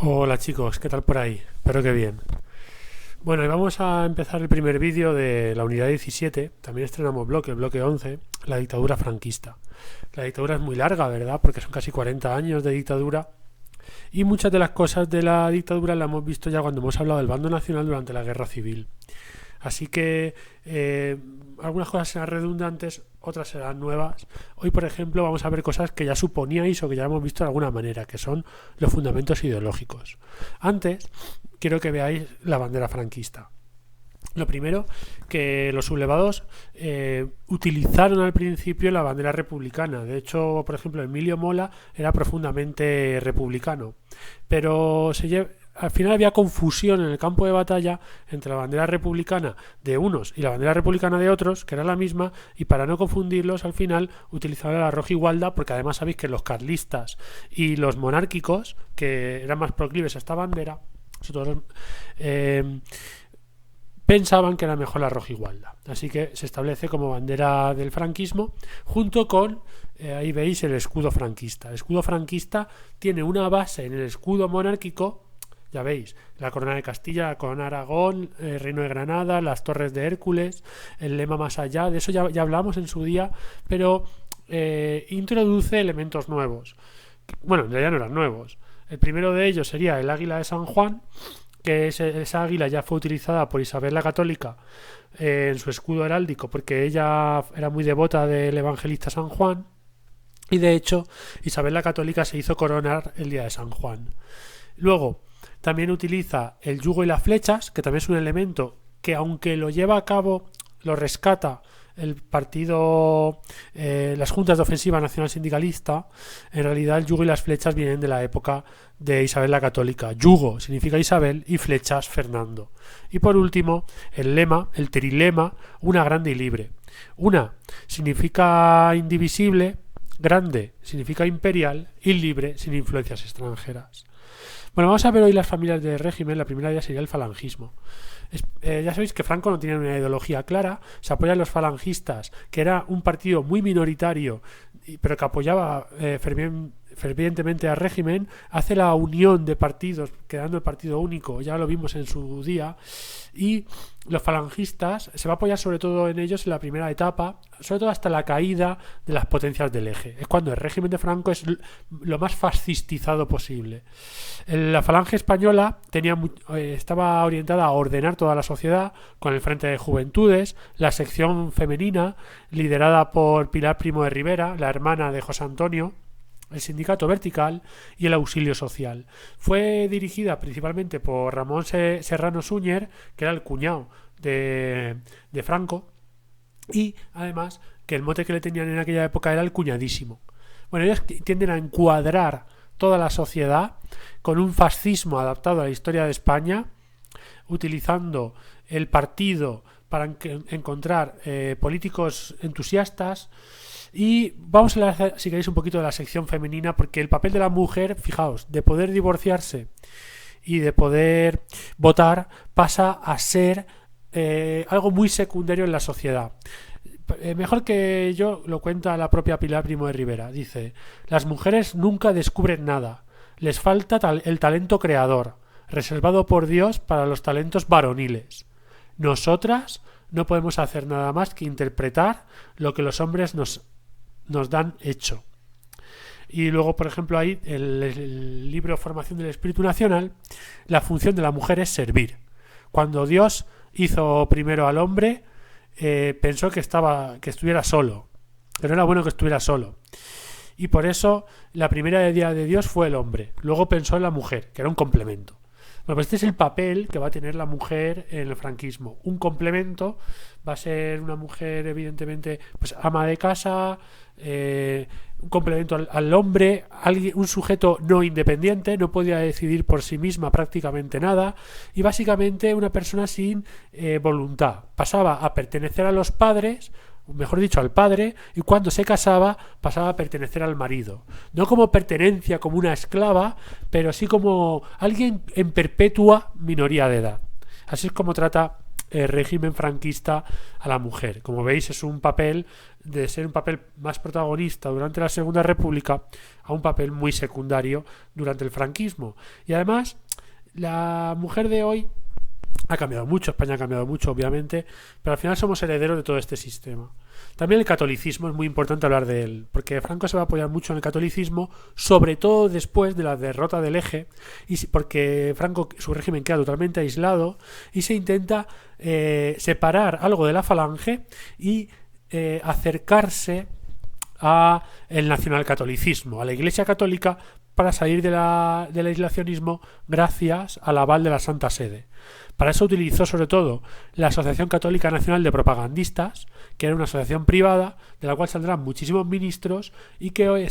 Hola chicos, ¿qué tal por ahí? Espero que bien. Bueno, y vamos a empezar el primer vídeo de la unidad 17. También estrenamos bloque, el bloque 11, la dictadura franquista. La dictadura es muy larga, ¿verdad? Porque son casi 40 años de dictadura. Y muchas de las cosas de la dictadura las hemos visto ya cuando hemos hablado del bando nacional durante la guerra civil. Así que algunas cosas serán redundantes, otras serán nuevas. Hoy, por ejemplo, vamos a ver cosas que ya suponíais o que ya hemos visto de alguna manera, que son los fundamentos ideológicos. Antes, quiero que veáis la bandera franquista. Lo primero, que los sublevados utilizaron al principio la bandera republicana. De hecho, por ejemplo, Emilio Mola era profundamente republicano. Pero al final había confusión en el campo de batalla entre la bandera republicana de unos y la bandera republicana de otros, que era la misma, y para no confundirlos, al final utilizaron la roja igualda, porque además sabéis que los carlistas y los monárquicos, que eran más proclives a esta bandera, sobre todo pensaban que era mejor la roja igualda. Así que se establece como bandera del franquismo junto con, ahí veis el escudo franquista. El escudo franquista tiene una base en el escudo monárquico, ya veis, la corona de Castilla, la corona de Aragón, el reino de Granada, las torres de Hércules, el lema más allá, de eso ya hablamos en su día, pero introduce elementos nuevos. Bueno, ya no eran nuevos. El primero de ellos sería el águila de San Juan, que esa águila ya fue utilizada por Isabel la Católica en su escudo heráldico, porque ella era muy devota del evangelista San Juan, y de hecho Isabel la Católica se hizo coronar el día de San Juan. Luego también utiliza el yugo y las flechas, que también es un elemento que, aunque lo lleva a cabo, lo rescata el partido, las juntas de ofensiva nacional sindicalista. En realidad el yugo y las flechas vienen de la época de Isabel la Católica. Yugo significa Isabel y flechas Fernando. Y por último, el lema, el trilema, una grande y libre. Una significa indivisible, grande significa imperial y libre sin influencias extranjeras. Bueno, vamos a ver hoy las familias del régimen. La primera de ellas sería el falangismo. Ya sabéis que Franco no tiene una ideología clara, se apoyan los falangistas, que era un partido muy minoritario, pero que apoyaba fervientemente al régimen. Hace la unión de partidos, quedando el partido único, ya lo vimos en su día, y los falangistas se va a apoyar sobre todo en ellos en la primera etapa, sobre todo hasta la caída de las potencias del eje. Es cuando el régimen de Franco es lo más fascistizado posible. La falange española estaba orientada a ordenar toda la sociedad, con el Frente de Juventudes, la sección femenina liderada por Pilar Primo de Rivera, la hermana de José Antonio, el Sindicato Vertical y el Auxilio Social. Fue dirigida principalmente por Ramón Serrano Súñer, que era el cuñado de Franco, y además que el mote que le tenían en aquella época era el cuñadísimo. Bueno, ellos tienden a encuadrar toda la sociedad con un fascismo adaptado a la historia de España, utilizando el partido para encontrar políticos entusiastas. Y vamos a hablar, si queréis, un poquito de la sección femenina, porque el papel de la mujer, fijaos, de poder divorciarse y de poder votar pasa a ser algo muy secundario en la sociedad. Mejor que yo lo cuenta la propia Pilar Primo de Rivera. Dice: las mujeres nunca descubren nada, les falta el talento creador, reservado por Dios para los talentos varoniles. Nosotras no podemos hacer nada más que interpretar lo que los hombres nos dan hecho. Y luego, por ejemplo, ahí el libro Formación del Espíritu Nacional, la función de la mujer es servir. Cuando Dios hizo primero al hombre, pensó que estuviera solo, que no era bueno que estuviera solo, y por eso la primera idea de Dios fue el hombre. Luego pensó en la mujer, que era un complemento. Bueno, pues este es el papel que va a tener la mujer en el franquismo. Un complemento, va a ser una mujer evidentemente pues ama de casa, un complemento al hombre, un sujeto no independiente, no podía decidir por sí misma prácticamente nada, y básicamente una persona sin voluntad. Pasaba a pertenecer a los padres, mejor dicho al padre, y cuando se casaba pasaba a pertenecer al marido, no como pertenencia, como una esclava, pero sí como alguien en perpetua minoría de edad. Así es como trata régimen franquista a la mujer. Como veis, es un papel de ser un papel más protagonista durante la Segunda República a un papel muy secundario durante el franquismo. Y además, la mujer de hoy ha cambiado mucho, España ha cambiado mucho, obviamente, pero al final somos herederos de todo este sistema. También el catolicismo, es muy importante hablar de él, porque Franco se va a apoyar mucho en el catolicismo, sobre todo después de la derrota del Eje, y porque Franco, su régimen queda totalmente aislado y se intenta separar algo de la Falange y acercarse a el nacionalcatolicismo, a la Iglesia Católica, para salir del aislacionismo gracias al aval de la Santa Sede. Para eso utilizó sobre todo la Asociación Católica Nacional de Propagandistas, que era una asociación privada de la cual saldrán muchísimos ministros y que hoy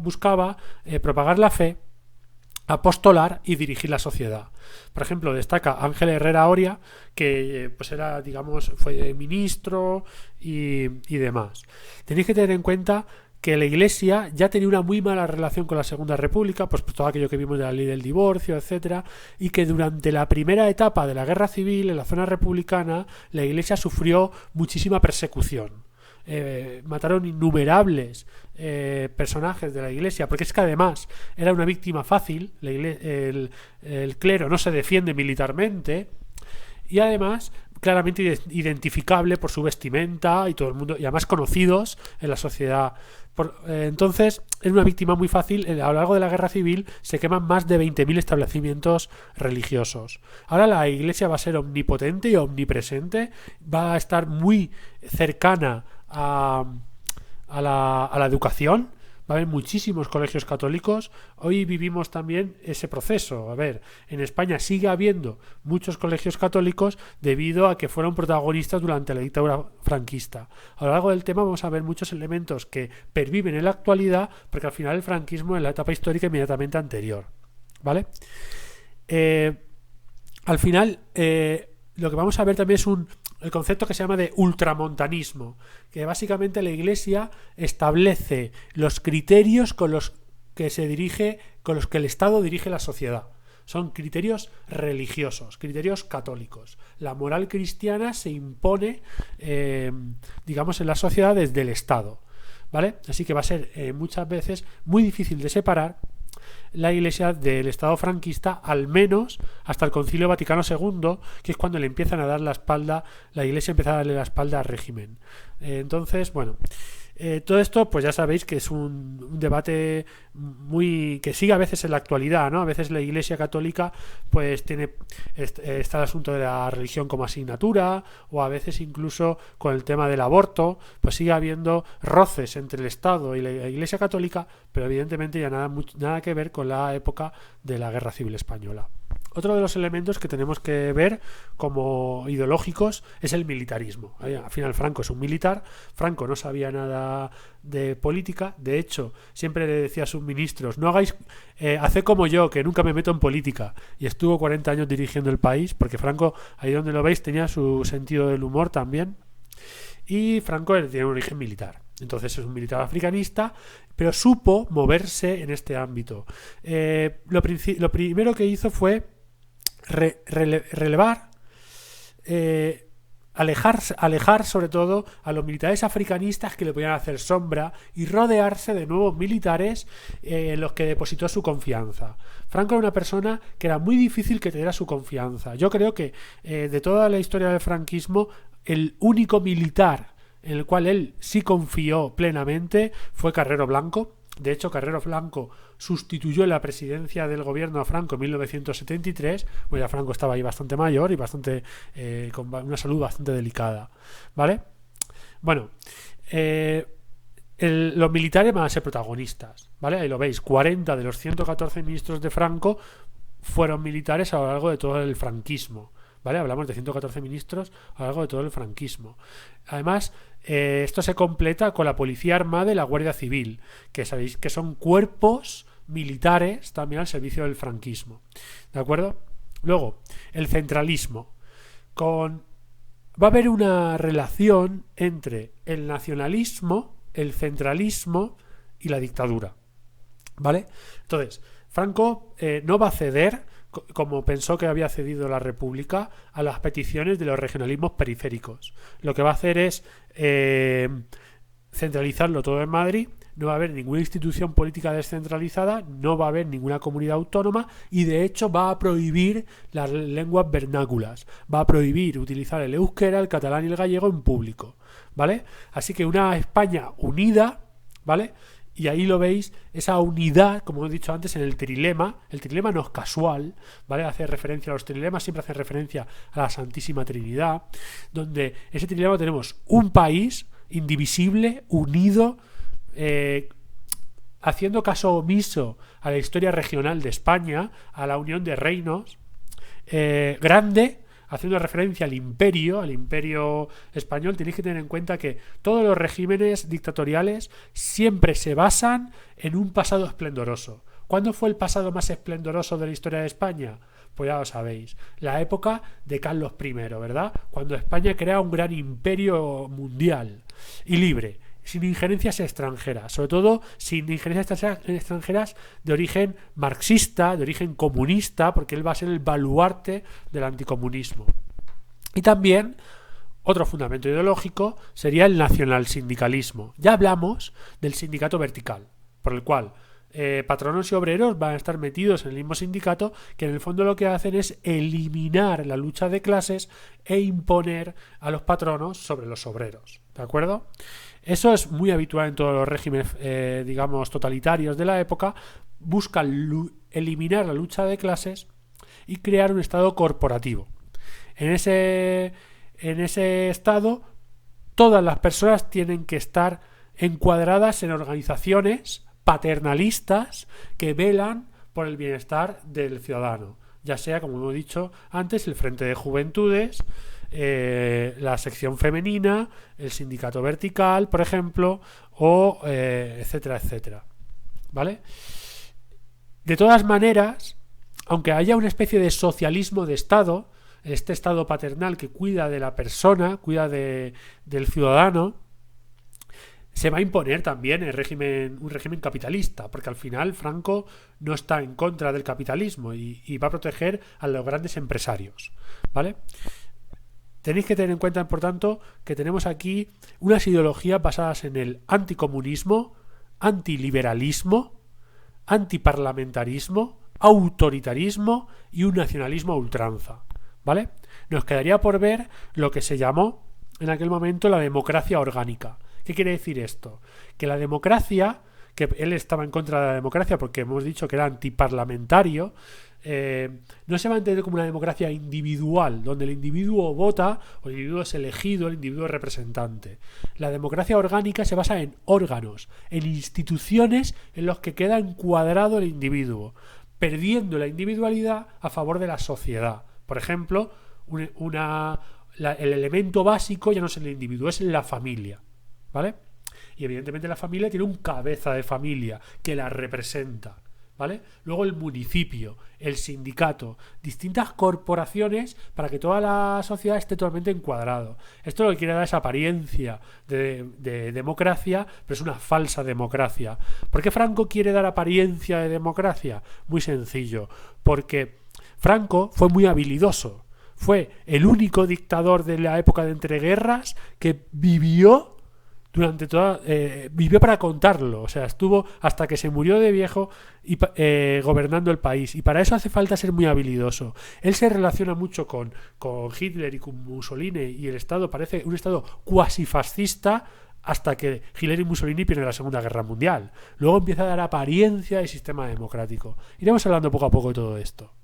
buscaba propagar la fe, apostolar y dirigir la sociedad. Por ejemplo, destaca Ángel Herrera Oria, que pues era, digamos, fue ministro y demás. Tenéis que tener en cuenta que la Iglesia ya tenía una muy mala relación con la Segunda República, pues por todo aquello que vimos de la ley del divorcio, etcétera, y que durante la primera etapa de la Guerra Civil en la zona republicana la Iglesia sufrió muchísima persecución. Mataron innumerables personajes de la Iglesia, porque es que además era una víctima fácil. El clero no se defiende militarmente y además claramente identificable por su vestimenta y todo el mundo, y además conocidos en la sociedad. Entonces es una víctima muy fácil. A lo largo de la Guerra Civil se queman más de 20.000 establecimientos religiosos. Ahora la Iglesia va a ser omnipotente y omnipresente, va a estar muy cercana a la educación. Va a haber muchísimos colegios católicos. Hoy vivimos también ese proceso. A ver, en España sigue habiendo muchos colegios católicos debido a que fueron protagonistas durante la dictadura franquista. A lo largo del tema vamos a ver muchos elementos que perviven en la actualidad, porque al final el franquismo es la etapa histórica inmediatamente anterior. ¿Vale? Al final, lo que vamos a ver también es el concepto que se llama de ultramontanismo, que básicamente la Iglesia establece los criterios con los que el Estado dirige la sociedad. Son criterios religiosos, criterios católicos. La moral cristiana se impone, digamos, en la sociedad desde el Estado, ¿vale? Así que va a ser muchas veces muy difícil de separar la Iglesia del Estado franquista, al menos hasta el Concilio Vaticano II, que es cuando le empiezan a dar la espalda, la Iglesia empieza a darle la espalda al régimen. Entonces, bueno, todo esto pues ya sabéis que es un debate que sigue a veces en la actualidad, ¿no? A veces la Iglesia Católica pues está el asunto de la religión como asignatura, o a veces incluso con el tema del aborto, pues sigue habiendo roces entre el Estado y la Iglesia Católica, pero evidentemente ya nada que ver con la época de la Guerra Civil Española. Otro de los elementos que tenemos que ver como ideológicos es el militarismo. Al final Franco es un militar. Franco no sabía nada de política. De hecho, siempre le decía a sus ministros: no hagáis, haced como yo, que nunca me meto en política. Y estuvo 40 años dirigiendo el país, porque Franco, ahí donde lo veis, tenía su sentido del humor también. Y Franco tiene un origen militar. Entonces es un militar africanista, pero supo moverse en este ámbito. Lo primero que hizo fue relevar, alejar sobre todo a los militares africanistas que le podían hacer sombra, y rodearse de nuevos militares en los que depositó su confianza. Franco era una persona que era muy difícil que te diera su confianza. Yo creo que de toda la historia del franquismo, el único militar en el cual él sí confió plenamente fue Carrero Blanco. De hecho, Carrero Blanco sustituyó en la presidencia del gobierno a Franco en 1973. Pues ya Franco estaba ahí bastante mayor y con una salud bastante delicada, ¿vale? Bueno, los militares van a ser protagonistas, ¿vale? Ahí lo veis, 40 de los 114 ministros de Franco fueron militares a lo largo de todo el franquismo, ¿vale? Hablamos de 114 ministros a lo largo de todo el franquismo. Además, esto se completa con la Policía Armada y la Guardia Civil, que sabéis que son cuerpos militares también al servicio del franquismo, ¿de acuerdo? Luego, el centralismo. Va a haber una relación entre el nacionalismo, el centralismo y la dictadura, ¿vale? Entonces, Franco no va a ceder como pensó que había cedido la República a las peticiones de los regionalismos periféricos. Lo que va a hacer es centralizarlo todo en Madrid. No va a haber ninguna institución política descentralizada, no va a haber ninguna comunidad autónoma y de hecho va a prohibir las lenguas vernáculas, va a prohibir utilizar el euskera, el catalán y el gallego en público, ¿vale? Así que una España unida, ¿vale? Y ahí lo veis, esa unidad, como he dicho antes, en el trilema no es casual, ¿vale? Hace referencia a los trilemas, siempre hace referencia a la Santísima Trinidad, donde ese trilema tenemos un país indivisible, unido, haciendo caso omiso a la historia regional de España, a la unión de reinos, grande, haciendo referencia al imperio español. Tenéis que tener en cuenta que todos los regímenes dictatoriales siempre se basan en un pasado esplendoroso. ¿Cuándo fue el pasado más esplendoroso de la historia de España? Pues ya lo sabéis, la época de Carlos I, ¿verdad? Cuando España crea un gran imperio mundial y libre, sin injerencias extranjeras, sobre todo sin injerencias extranjeras de origen marxista, de origen comunista, porque él va a ser el baluarte del anticomunismo. Y también otro fundamento ideológico sería el nacionalsindicalismo. Ya hablamos del sindicato vertical, por el cual patronos y obreros van a estar metidos en el mismo sindicato, que en el fondo lo que hacen es eliminar la lucha de clases e imponer a los patronos sobre los obreros, ¿de acuerdo? Eso es muy habitual en todos los regímenes, digamos, totalitarios de la época. Buscan eliminar la lucha de clases y crear un estado corporativo. En ese estado, todas las personas tienen que estar encuadradas en organizaciones paternalistas que velan por el bienestar del ciudadano, ya sea, como hemos dicho antes, el Frente de Juventudes, la sección femenina, el sindicato vertical, por ejemplo, o etcétera, etcétera, ¿vale? De todas maneras, aunque haya una especie de socialismo de Estado, este Estado paternal que cuida de la persona, cuida del ciudadano, se va a imponer también un régimen capitalista, porque al final Franco no está en contra del capitalismo y va a proteger a los grandes empresarios, ¿vale? Tenéis que tener en cuenta, por tanto, que tenemos aquí unas ideologías basadas en el anticomunismo, antiliberalismo, antiparlamentarismo, autoritarismo y un nacionalismo a ultranza, ¿vale? Nos quedaría por ver lo que se llamó en aquel momento la democracia orgánica. ¿Qué quiere decir esto? Que la democracia, que él estaba en contra de la democracia porque hemos dicho que era antiparlamentario, no se va a entender como una democracia individual, donde el individuo vota o el individuo es elegido, el individuo es representante. La democracia orgánica se basa en órganos, en instituciones en los que queda encuadrado el individuo, perdiendo la individualidad a favor de la sociedad. Por ejemplo, el elemento básico ya no es el individuo, es la familia, ¿vale? Y evidentemente la familia tiene un cabeza de familia que la representa, ¿vale? Luego el municipio, el sindicato, distintas corporaciones para que toda la sociedad esté totalmente encuadrado. Esto lo que quiere dar es apariencia de democracia, pero es una falsa democracia. ¿Por qué Franco quiere dar apariencia de democracia? Muy sencillo, porque Franco fue muy habilidoso. Fue el único dictador de la época de entreguerras que vivió para contarlo, o sea, estuvo hasta que se murió de viejo y gobernando el país, y para eso hace falta ser muy habilidoso. Él se relaciona mucho con Hitler y con Mussolini, y el Estado parece un Estado cuasi fascista hasta que Hitler y Mussolini pierden la Segunda Guerra Mundial. Luego empieza a dar apariencia de sistema democrático. Iremos hablando poco a poco de todo esto.